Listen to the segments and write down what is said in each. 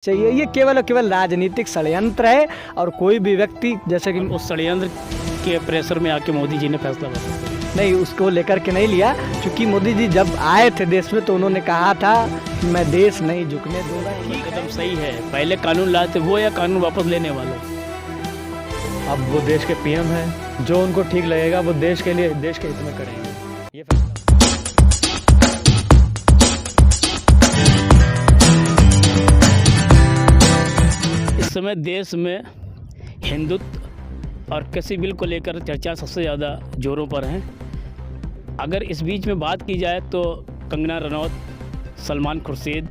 चाहिए। ये केवल और केवल राजनीतिक षड्यंत्र है और कोई भी व्यक्ति जैसे कि उस षड्यंत्र के प्रेशर में आके मोदी जी ने फैसला लिया नहीं उसको लेकर के नहीं लिया, क्योंकि मोदी जी जब आए थे देश में तो उन्होंने कहा था कि मैं देश नहीं झुकने दूंगा। ये कदम सही है। पहले कानून लाए थे वो या कानून वापस लेने वाले? अब वो देश के पीएम हैं, जो उनको ठीक लगेगा वो देश के लिए देश के हित में करेंगे। ये इस समय देश में हिंदुत्व और कृषि बिल को लेकर चर्चा सबसे ज़्यादा जोरों पर है। अगर इस बीच में बात की जाए तो कंगना रनौत, सलमान खुर्शीद,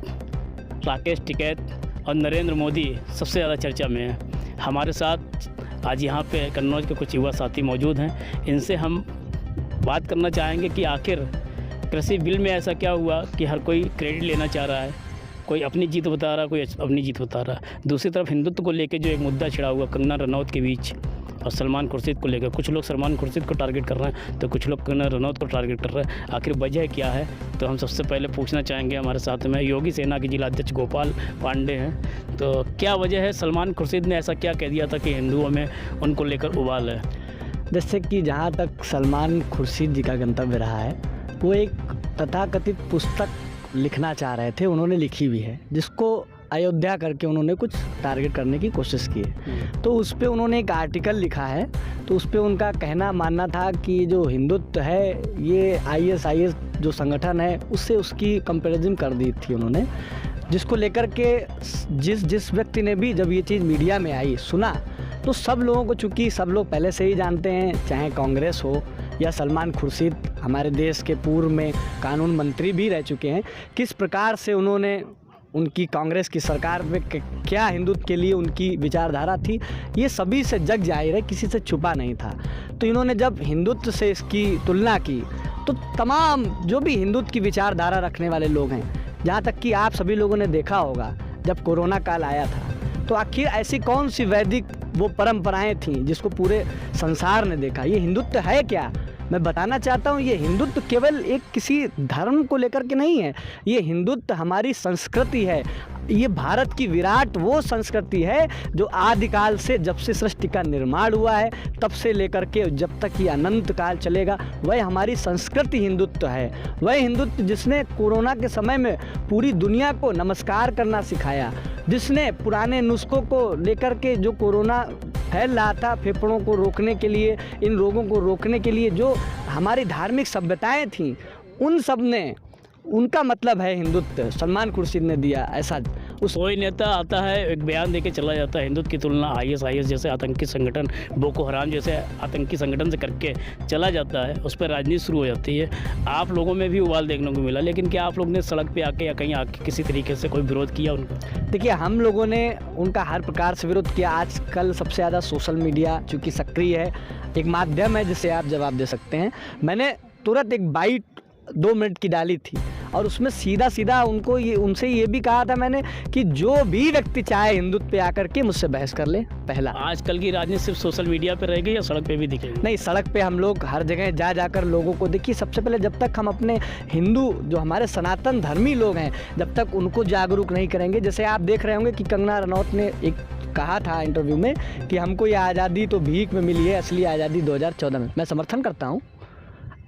राकेश टिकैत और नरेंद्र मोदी सबसे ज़्यादा चर्चा में है। हमारे साथ आज यहाँ पे कन्नौज के कुछ युवा साथी मौजूद हैं। इनसे हम बात करना चाहेंगे कि आखिर कृषि बिल में ऐसा क्या हुआ कि हर कोई क्रेडिट लेना चाह रहा है, कोई अपनी जीत बता रहा है, कोई अपनी जीत बता रहा है। दूसरी तरफ हिंदुत्व को लेकर जो एक मुद्दा छिड़ा हुआ कंगना रनौत के बीच और सलमान खुर्शीद को लेकर, कुछ लोग सलमान खुर्शीद को टारगेट कर रहे हैं तो कुछ लोग कंगना रनौत को टारगेट कर रहे हैं। आखिर वजह क्या है? तो हम सबसे पहले पूछना चाहेंगे, हमारे साथ में योगी सेना के जिलाध्यक्ष गोपाल पांडे हैं। तो क्या वजह है? सलमान खुर्शीद ने ऐसा क्या कह दिया था कि हिंदुओं में उनको लेकर उबाल है? जैसे कि जहाँ तक सलमान खुर्शीद जी का गंतव्य रहा है, वो एक तथाकथित पुस्तक लिखना चाह रहे थे, उन्होंने लिखी भी है, जिसको अयोध्या करके उन्होंने कुछ टारगेट करने की कोशिश की है। तो उस पर उन्होंने एक आर्टिकल लिखा है, तो उस पर उनका कहना मानना था कि जो हिंदुत्व है ये आईएसआईएस जो संगठन है उससे उसकी कंपैरिजन कर दी थी उन्होंने, जिसको लेकर के जिस व्यक्ति ने भी जब ये चीज़ मीडिया में आई सुना तो सब लोगों को, चूँकि सब लोग पहले से ही जानते हैं, चाहे कांग्रेस हो या सलमान खुर्शीद हमारे देश के पूर्व में कानून मंत्री भी रह चुके हैं, किस प्रकार से उन्होंने उनकी कांग्रेस की सरकार में क्या हिंदुत्व के लिए उनकी विचारधारा थी, ये सभी से जग जाहिर है, किसी से छुपा नहीं था। तो इन्होंने जब हिंदुत्व से इसकी तुलना की तो तमाम जो भी हिंदुत्व की विचारधारा रखने वाले लोग हैं, जहाँ तक कि आप सभी लोगों ने देखा होगा जब कोरोना काल आया था तो आखिर ऐसी कौन सी वैदिक वो परंपराएं थीं जिसको पूरे संसार ने देखा। ये हिंदुत्व है क्या? मैं बताना चाहता हूँ, ये हिंदुत्व केवल एक किसी धर्म को लेकर के नहीं है, ये हिंदुत्व हमारी संस्कृति है। ये भारत की विराट वो संस्कृति है जो आदिकाल से, जब से सृष्टि का निर्माण हुआ है तब से लेकर के जब तक ये अनंत काल चलेगा, वह हमारी संस्कृति हिंदुत्व है। वह हिंदुत्व जिसने कोरोना के समय में पूरी दुनिया को नमस्कार करना सिखाया, जिसने पुराने नुस्खों को लेकर के जो कोरोना फैल रहा था फेफड़ों को रोकने के लिए, इन रोगों को रोकने के लिए जो हमारी धार्मिक सभ्यताएं थीं, उन सब ने, उनका मतलब है हिंदुत्व सलमान खुर्शीद ने दिया। ऐसा कोई नेता आता है एक बयान देके चला जाता है, हिंदुत्व की तुलना आईएसआईएस जैसे आतंकी संगठन, बोको हराम जैसे आतंकी संगठन से करके चला जाता है, उस पर राजनीति शुरू हो जाती है। आप लोगों में भी उबाल देखने को मिला, लेकिन क्या आप लोग ने सड़क पे आके या कहीं आके किसी तरीके से कोई विरोध किया उनका? देखिए, हम लोगों ने उनका हर प्रकार से विरोध किया। आजकल सबसे ज़्यादा सोशल मीडिया चूँकि सक्रिय है, एक माध्यम है जिससे आप जवाब दे सकते हैं। मैंने तुरंत एक बाइट 2 मिनट की डाली थी और उसमें सीधा उनको उनसे ये भी कहा था मैंने कि जो भी व्यक्ति चाहे हिंदुत्व पे आकर के मुझसे बहस कर ले। पहला, आजकल की राजनीति सिर्फ सोशल मीडिया पे रह गई या सड़क पे भी दिखेगी? नहीं, सड़क पे हम लोग हर जगह जाकर लोगों को, देखिए सबसे पहले जब तक हम अपने हिंदू जो हमारे सनातन धर्मी लोग हैं जब तक उनको जागरूक नहीं करेंगे, जैसे आप देख रहे होंगे कि कंगना रनौत ने एक कहा था इंटरव्यू में कि हमको ये आज़ादी तो भीख में मिली है, असली आज़ादी 2014 में। मैं समर्थन करता हूँ।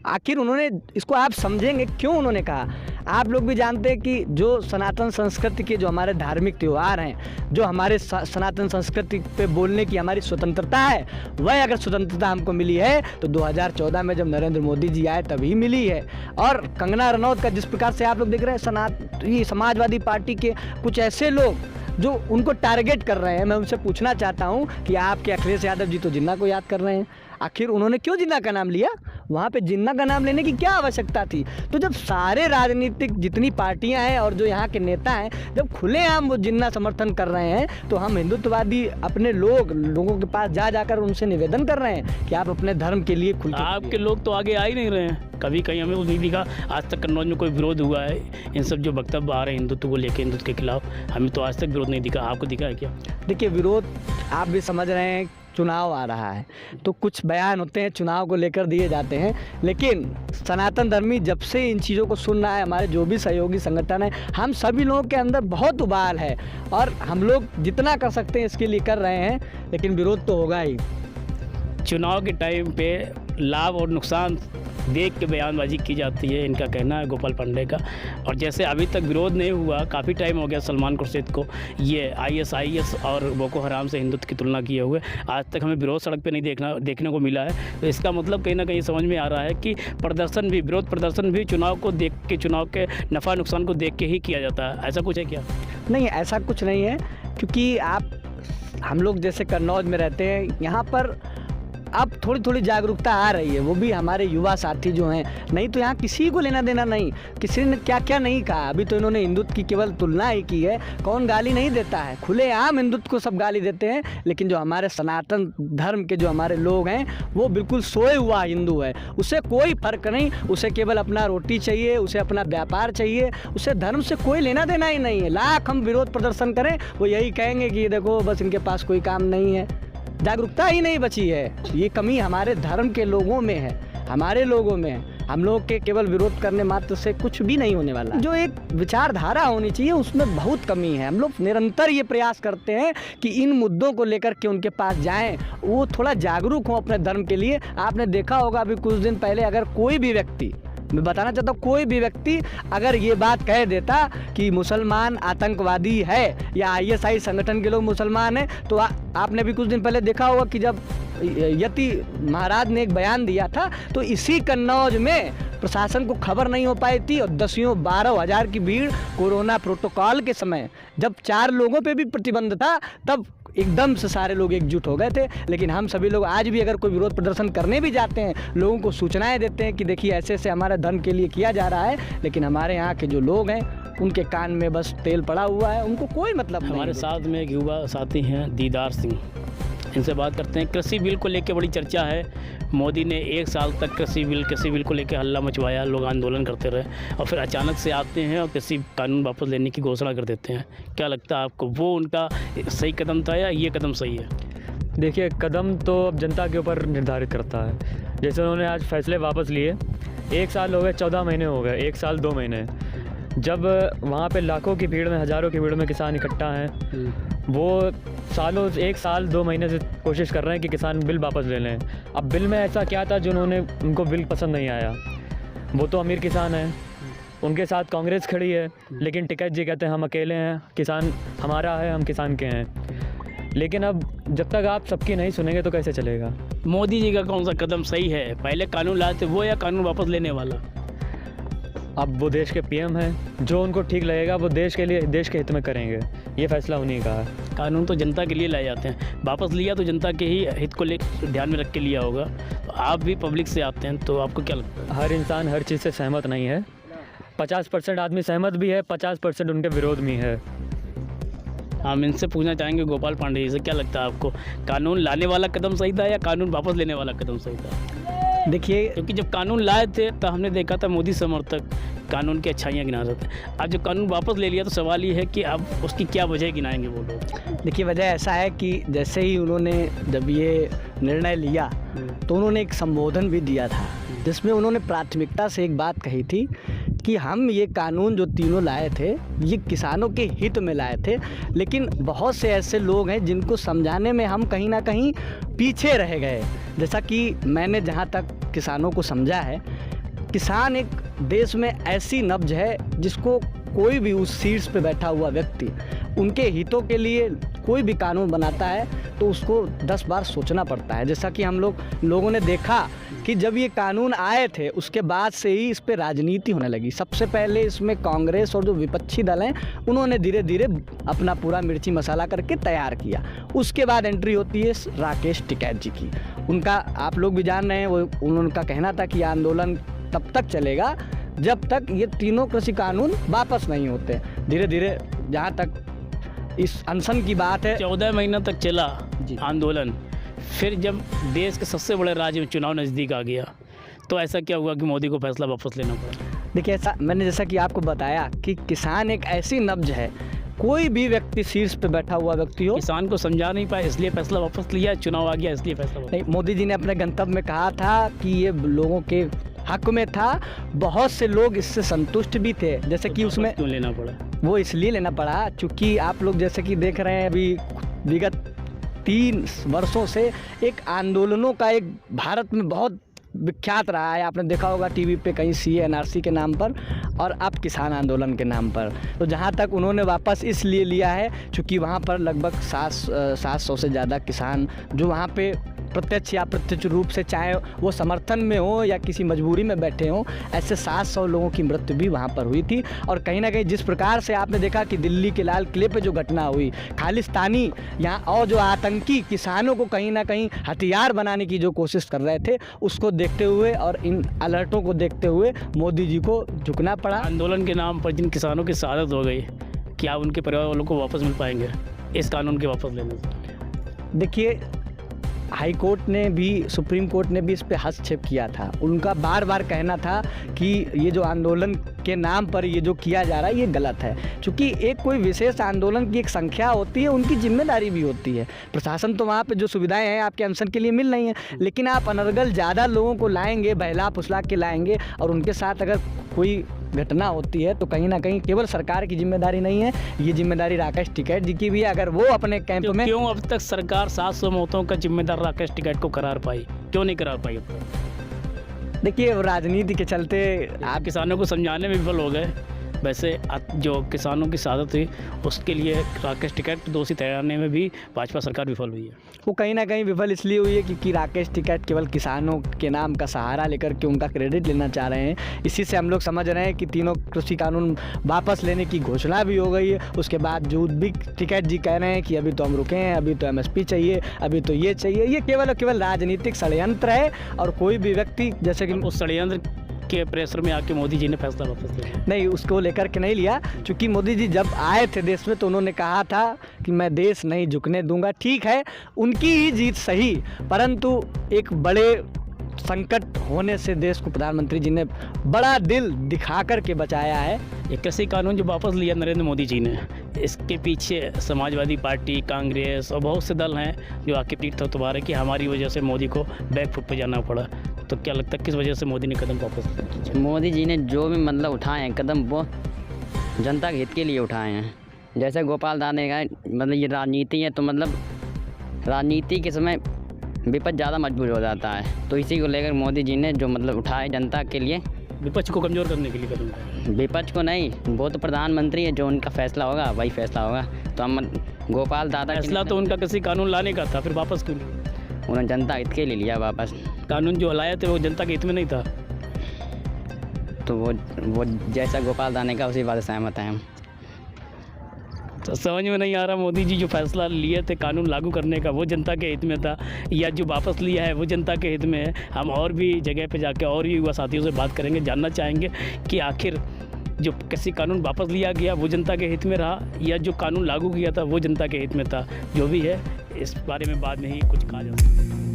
आखिर उन्होंने इसको, आप समझेंगे क्यों उन्होंने कहा। आप लोग भी जानते हैं कि जो सनातन संस्कृति के जो हमारे धार्मिक त्यौहार हैं, जो हमारे सनातन संस्कृति पे बोलने की हमारी स्वतंत्रता है, वह अगर स्वतंत्रता हमको मिली है तो 2014 में जब नरेंद्र मोदी जी आए तभी मिली है। और कंगना रनौत का जिस प्रकार से आप लोग देख रहे हैं, ये समाजवादी पार्टी के कुछ ऐसे लोग जो उनको टारगेट कर रहे हैं, मैं उनसे पूछना चाहता हूं कि आपके अखिलेश यादव जी तो जिन्ना को याद कर रहे हैं, आखिर उन्होंने क्यों जिन्ना का नाम लिया? वहाँ पे जिन्ना का नाम लेने की क्या आवश्यकता थी? तो जब सारे राजनीतिक जितनी पार्टियां हैं और जो यहाँ के नेता हैं जब खुलेआम वो जिन्ना समर्थन कर रहे हैं, तो हम हिंदुत्ववादी अपने लोगों के पास जाकर उनसे निवेदन कर रहे हैं कि आप अपने धर्म के लिए खुल के। आपके लोग तो आगे आ ही नहीं रहे हैं। कभी कहीं हमें नहीं दिखा, आज तक कन्नौज में कोई विरोध हुआ है इन सब जो वक्तव्य आ रहे हैं हिंदुत्व को लेकर, हिंदुत्व के खिलाफ, हमें तो आज तक विरोध नहीं दिखा। आपको दिखा है क्या? देखिए, विरोध आप भी समझ रहे हैं चुनाव आ रहा है तो कुछ बयान होते हैं चुनाव को लेकर दिए जाते हैं, लेकिन सनातन धर्मी जब से इन चीज़ों को सुन रहा है, हमारे जो भी सहयोगी संगठन है, हम सभी लोगों के अंदर बहुत उबाल है और हम लोग जितना कर सकते हैं इसके लिए कर रहे हैं, लेकिन विरोध तो होगा ही। चुनाव के टाइम पे लाभ और नुकसान देख के बयानबाजी की जाती है, इनका कहना है गोपाल पांडे का। और जैसे अभी तक विरोध नहीं हुआ, काफ़ी टाइम हो गया सलमान खुर्शीद को ये ISIS और बोको हराम से हिंदुत्व की तुलना किए हुए, आज तक हमें विरोध सड़क पे नहीं देखने को मिला है। तो इसका मतलब कहीं ना कहीं समझ में आ रहा है कि प्रदर्शन भी, विरोध प्रदर्शन भी चुनाव को देख के, चुनाव के नफ़ा नुकसान को देख के ही किया जाता है। ऐसा कुछ है क्या? नहीं, ऐसा कुछ नहीं है, क्योंकि हम लोग जैसे कन्नौज में रहते हैं, यहाँ पर अब थोड़ी थोड़ी जागरूकता आ रही है, वो भी हमारे युवा साथी जो हैं। नहीं तो यहाँ किसी को लेना देना नहीं, किसी ने क्या क्या नहीं कहा। अभी तो इन्होंने हिंदुत्व की केवल तुलना ही की है, कौन गाली नहीं देता है, खुलेआम हिंदुत्व को सब गाली देते हैं। लेकिन जो हमारे सनातन धर्म के जो हमारे लोग हैं, वो बिल्कुल सोए हुआ हिंदू है, उसे कोई फ़र्क नहीं, उसे केवल अपना रोटी चाहिए, उसे अपना व्यापार चाहिए, उसे धर्म से कोई लेना देना ही नहीं है। लाख हम विरोध प्रदर्शन करें, वो यही कहेंगे कि देखो बस इनके पास कोई काम नहीं है। जागरूकता ही नहीं बची है, ये कमी हमारे धर्म के लोगों में है, हमारे लोगों में है। हम लोग के केवल विरोध करने मात्र से कुछ भी नहीं होने वाला। जो एक विचारधारा होनी चाहिए उसमें बहुत कमी है। हम लोग निरंतर ये प्रयास करते हैं कि इन मुद्दों को लेकर के उनके पास जाएं, वो थोड़ा जागरूक हों अपने धर्म के लिए। आपने देखा होगा अभी कुछ दिन पहले, अगर कोई भी व्यक्ति, मैं बताना चाहता हूँ, कोई भी व्यक्ति अगर ये बात कह देता कि मुसलमान आतंकवादी है या ISI संगठन के लोग मुसलमान हैं, तो आपने भी कुछ दिन पहले देखा होगा कि जब यति महाराज ने एक बयान दिया था, तो इसी कन्नौज में प्रशासन को खबर नहीं हो पाई थी और 10-12 हज़ार की भीड़ कोरोना प्रोटोकॉल के समय, जब 4 लोगों पे भी प्रतिबंध था, तब एकदम से सारे लोग एकजुट हो गए थे। लेकिन हम सभी लोग आज भी अगर कोई विरोध प्रदर्शन करने भी जाते हैं, लोगों को सूचनाएं देते हैं कि देखिए ऐसे ऐसे हमारे धर्म के लिए किया जा रहा है, लेकिन हमारे यहाँ के जो लोग हैं उनके कान में बस तेल पड़ा हुआ है, उनको कोई मतलब नहीं। हमारे साथ में एक युवा साथी हैं दीदार सिंह, इनसे बात करते हैं। कृषि बिल को लेकर बड़ी चर्चा है, मोदी ने 1 साल तक कृषि बिल को लेकर हल्ला मचवाया, लोग आंदोलन करते रहे और फिर अचानक से आते हैं और कृषि कानून वापस लेने की घोषणा कर देते हैं। क्या लगता है आपको, वो उनका सही कदम था या ये कदम सही है? देखिए, कदम तो अब जनता के ऊपर निर्धारित करता है। जैसे उन्होंने आज फैसले वापस लिए, 1 साल हो गए, 14 महीने हो गए, 1 साल 2 महीने, जब वहाँ पे लाखों की भीड़ में, हज़ारों की भीड़ में किसान इकट्ठा हैं, वो सालों, 1 साल 2 महीने से कोशिश कर रहे हैं कि किसान बिल वापस ले लें। अब बिल में ऐसा क्या था जो उनको बिल पसंद नहीं आया? वो तो अमीर किसान हैं, उनके साथ कांग्रेस खड़ी है, लेकिन टिकैत जी कहते हैं हम अकेले हैं, किसान हमारा है, हम किसान के हैं। लेकिन अब जब तक आप सबकी नहीं सुनेंगे तो कैसे चलेगा? मोदी जी का कौन सा कदम सही है? पहले कानून लाए थे वो या कानून वापस लेने वाला? अब वो देश के PM हैं, जो उनको ठीक लगेगा वो देश के लिए, देश के हित में करेंगे, ये फैसला उन्हीं का है। कानून तो जनता के लिए लाए जाते हैं, वापस लिया तो जनता के ही हित को ध्यान में रख के लिया होगा। तो आप भी पब्लिक से आते हैं, तो आपको क्या लगता है? हर इंसान हर चीज़ से सहमत नहीं है। 50% आदमी सहमत भी है, 50% उनके विरोध में है। हम इनसे पूछना चाहेंगे गोपाल पांडे जी से, क्या लगता है आपको, कानून लाने वाला कदम सही था या कानून वापस लेने वाला कदम सही था? देखिए, क्योंकि जब कानून लाए थे तो हमने देखा था मोदी समर्थक कानून की अच्छाइयाँ गिना रहे थे। अब जब कानून वापस ले लिया तो सवाल ये है कि अब उसकी क्या वजह गिनाएंगे वो लोग? देखिए, वजह ऐसा है कि जैसे ही उन्होंने जब ये निर्णय लिया तो उन्होंने एक संबोधन भी दिया था, जिसमें उन्होंने प्राथमिकता से एक बात कही थी कि हम ये कानून जो तीनों लाए थे ये किसानों के हित में लाए थे, लेकिन बहुत से ऐसे लोग हैं जिनको समझाने में हम कहीं ना कहीं पीछे रह गए। जैसा कि मैंने जहाँ तक किसानों को समझा है, किसान एक देश में ऐसी नब्ज है जिसको कोई भी उस सीट्स पे बैठा हुआ व्यक्ति उनके हितों के लिए कोई भी कानून बनाता है तो उसको 10 बार सोचना पड़ता है। जैसा कि हम लोगों ने देखा कि जब ये कानून आए थे उसके बाद से ही इस पे राजनीति होने लगी। सबसे पहले इसमें कांग्रेस और जो विपक्षी दल हैं उन्होंने धीरे धीरे अपना पूरा मिर्ची मसाला करके तैयार किया। उसके बाद एंट्री होती है राकेश टिकैत जी की। उनका आप लोग भी जान रहे हैं, वो उनका कहना था कि आंदोलन तब तक चलेगा जब तक ये तीनों कृषि कानून वापस नहीं होते। धीरे धीरे जहाँ तक इस अनशन की बात है, 14 महीना तक चला आंदोलन। फिर जब देश के सबसे बड़े राज्य में चुनाव नज़दीक आ गया तो ऐसा क्या हुआ कि मोदी को फैसला वापस लेना पड़ा? देखिए, ऐसा मैंने जैसा कि आपको बताया कि किसान एक ऐसी नब्ज है, कोई भी व्यक्ति शीर्ष पे बैठा हुआ व्यक्ति हो, किसान को समझा नहीं पाए इसलिए फैसला वापस लिया, चुनाव आ गया इसलिए फैसला वापस। नहीं, मोदी जी ने अपने गंतव्य में कहा था कि ये लोगों के हक में था। बहुत से लोग इससे संतुष्ट भी थे, जैसे कि उसमें क्यों लेना पड़ा? वो इसलिए लेना पड़ा क्योंकि आप लोग जैसे कि देख रहे हैं अभी विगत 3 वर्षों से एक आंदोलनों का एक भारत में बहुत विख्यात रहा है। आपने देखा होगा टीवी पे कहीं CA NRC के नाम पर और अब किसान आंदोलन के नाम पर। तो जहाँ तक उन्होंने वापस इसलिए लिया है क्योंकि वहाँ पर लगभग 700 से ज़्यादा किसान जो वहाँ पे प्रत्यक्ष या अप्रत्यक्ष रूप से, चाहे वो समर्थन में हो या किसी मजबूरी में बैठे हों, ऐसे 700 लोगों की मृत्यु भी वहाँ पर हुई थी। और कहीं ना कहीं जिस प्रकार से आपने देखा कि दिल्ली के लाल किले पे जो घटना हुई, खालिस्तानी यहाँ और जो आतंकी किसानों को कहीं ना कहीं हथियार बनाने की जो कोशिश कर रहे थे, उसको देखते हुए और इन अलर्टों को देखते हुए मोदी जी को झुकना पड़ा। आंदोलन के नाम पर जिन किसानों की शहादत हो गई, क्या उनके परिवार वालों को वापस मिल पाएंगे इस कानून के वापस लेने से? देखिए, हाई कोर्ट ने भी, सुप्रीम कोर्ट ने भी इस पे हस्तक्षेप किया था। उनका बार बार कहना था कि ये जो आंदोलन के नाम पर ये जो किया जा रहा है ये गलत है, क्योंकि एक कोई विशेष आंदोलन की एक संख्या होती है, उनकी जिम्मेदारी भी होती है। प्रशासन तो वहाँ पे जो सुविधाएं हैं आपके अनशन के लिए मिल रही हैं, लेकिन आप अनर्गल ज़्यादा लोगों को लाएंगे, बहला फुसला के लाएंगे और उनके साथ अगर कोई घटना होती है तो कहीं ना कहीं केवल सरकार की जिम्मेदारी नहीं है, ये जिम्मेदारी राकेश टिकैत जी की भी है। अगर वो अपने कैंप में, क्यों अब तक सरकार 700 मौतों का जिम्मेदार राकेश टिकैत को करार पाई, क्यों नहीं करार पाई? देखिए, राजनीति के चलते आप किसानों को समझाने में विफल हो गए। वैसे जो किसानों की शहादत हुई उसके लिए राकेश टिकैत दोषी ठहराने में भी भाजपा सरकार विफल हुई है। वो कहीं ना कहीं विफल इसलिए हुई है क्योंकि राकेश टिकैत केवल किसानों के नाम का सहारा लेकर के उनका क्रेडिट लेना चाह रहे हैं। इसी से हम लोग समझ रहे हैं कि तीनों कृषि कानून वापस लेने की घोषणा भी हो गई है। उसके बाद जो भी टिकैत जी कह रहे हैं कि अभी तो हम रुके हैं, अभी तो MSP चाहिए, अभी तो ये चाहिए, ये केवल राजनीतिक षड्यंत्र है। और कोई भी व्यक्ति जैसे कि उस षड्यंत्र के प्रेशर में आके मोदी जी ने फैसला वापस लिया? नहीं, उसको लेकर के नहीं लिया, क्योंकि मोदी जी जब आए थे देश में तो उन्होंने कहा था कि मैं देश नहीं झुकने दूंगा। ठीक है, उनकी ही जीत सही, परंतु एक बड़े संकट होने से देश को प्रधानमंत्री जी ने बड़ा दिल दिखा कर के बचाया है। ये कृषि कानून जो वापस लिया नरेंद्र मोदी जी ने, इसके पीछे समाजवादी पार्टी, कांग्रेस और बहुत से दल हैं जो आके पीठ थपथपा रहे कि हमारी वजह से मोदी को बैकफुट पे जाना पड़ा। तो क्या लगता है किस वजह से मोदी ने कदम वापस लिया? मोदी जी ने जो भी मतलब उठाए हैं कदम, वो जनता के हित के लिए उठाए हैं। जैसे गोपाल दाने का मतलब ये राजनीति है, तो मतलब राजनीति के समय विपक्ष ज़्यादा मजबूर हो जाता है, तो इसी को लेकर मोदी जी ने जो मतलब उठाए जनता के लिए, विपक्ष को कमज़ोर करने के लिए कदम उठाया। विपक्ष को नहीं, वो तो प्रधानमंत्री है, जो उनका फैसला होगा वही फैसला होगा। तो हम गोपाल दादा फैसला तो उनका कृषि कानून लाने का था, फिर वापस क्यों लिया? उन्होंने जनता हित के लिए लिया वापस। कानून जो लाए थे वो जनता के हित में नहीं था, तो वो जैसा गोपाल दाने का उसी बात से सहमत हैं हम। तो समझ में नहीं आ रहा मोदी जी जो फैसला लिए थे कानून लागू करने का, वो जनता के हित में था या जो वापस लिया है वो जनता के हित में है? हम और भी जगह पे जाके और भी युवा साथियों से बात करेंगे, जानना चाहेंगे कि आखिर जो कृषि कानून वापस लिया गया वो जनता के हित में रहा या जो कानून लागू किया था वो जनता के हित में था। जो भी है इस बारे में बाद में ही कुछ कहा जा सकता है।